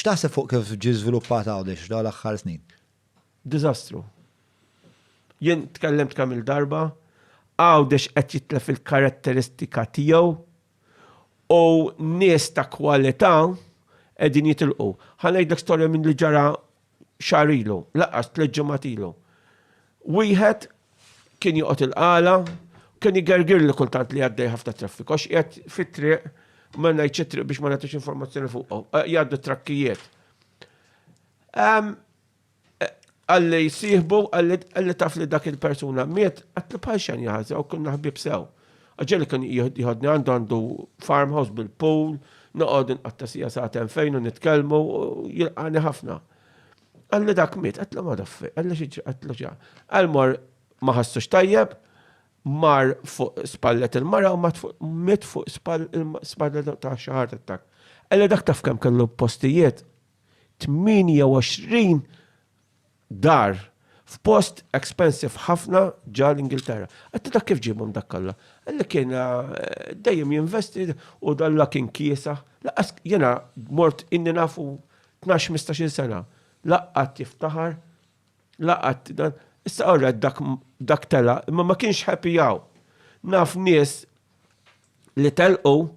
X'taħseb fuq kif ġi żviluppat Għawdex dawn l-aħħar snin? Diżastru. Jien tkellimt kemm il-darba, Għawdex qed jitlef il-karatteristika tiegħu u nies ta' kwalità qegħdin jitilqu. Ħanejdlek storja minn li ġara xahar ilu, laqqas tliet ġimgħat ilu. Wieħed kien joqgħod il-qala, kien igergir li kultant li għaddej ħafna traffiku, għax qiegħed fit-triq ma ngħidx it-triq biex ma nagħtux informazzjoni fuqhom, jgħaddu trakkijiet. Għalli jsieħbu, għalli taf li dak il-persuna miet, għatli bħalxan jaħazja u kunna ħbib sew. Għagġeli kan jħodni għandu farmhouse bil-pool, noqgħod inqattasija sa'aten fejn u nitkellmu u jilqani ħafna. Għalli dak miet, għatli ma daffi, għalli xieġi, għatli ġa. Għalmor ma ħassux tajjeb, mar fuq spallet il-mara u miet fuq spallet ta' xaħar attak. Għalli dak taf kem kellu postijiet 28 dar f'post expensive ħafna ġa l-Ingilterra. Għatti dak kif ġibhom dak kollha. Għalli kien dejjem jinvesti u dalla kien kiesa. Laqqas jena mort inni nafu 12-15 sena. Laqqat jiftaħar, laqqat dan. Issa għorra dak tela, imma ma kienx happy jaw. Naf nies li telqu,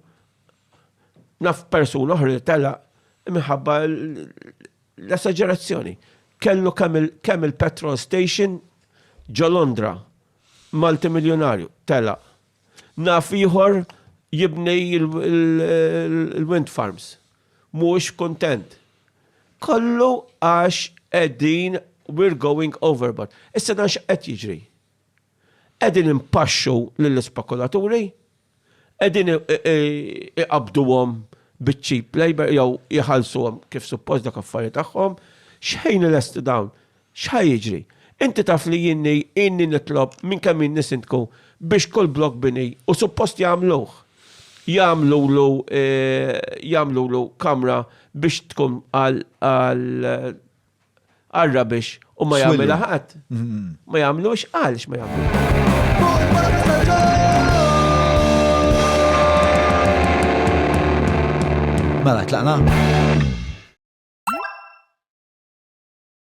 naf persuna oħra li tela, minħabba l-esagerazzjoni. Kellu kemm il-petrol station ġo Londra, multimiljonarju, tela. Naf ieħor jibnej il-wind farms. Mhux kontent. Kollu għax qegħdin we're going overboard. Issa dan x'qed jiġri? Qegħdin impaxxu lill-ispekulaturi, qegħdin iqabduhom bit-cheap labor jew jħallsuhom kif suppost dak affarijiet tagħhom, x'ħejn lest dawn? X'ħaj jiġri? Inti taf li inni nitlob minn kemm nisintku biex kull blok bini u suppost jagħmluh. Jagħmlu kamra biex tkun għarra biex u ma jagħmel ħadd. Ma jagħmlux għalx ma jagħmlu. Mela tlaqna.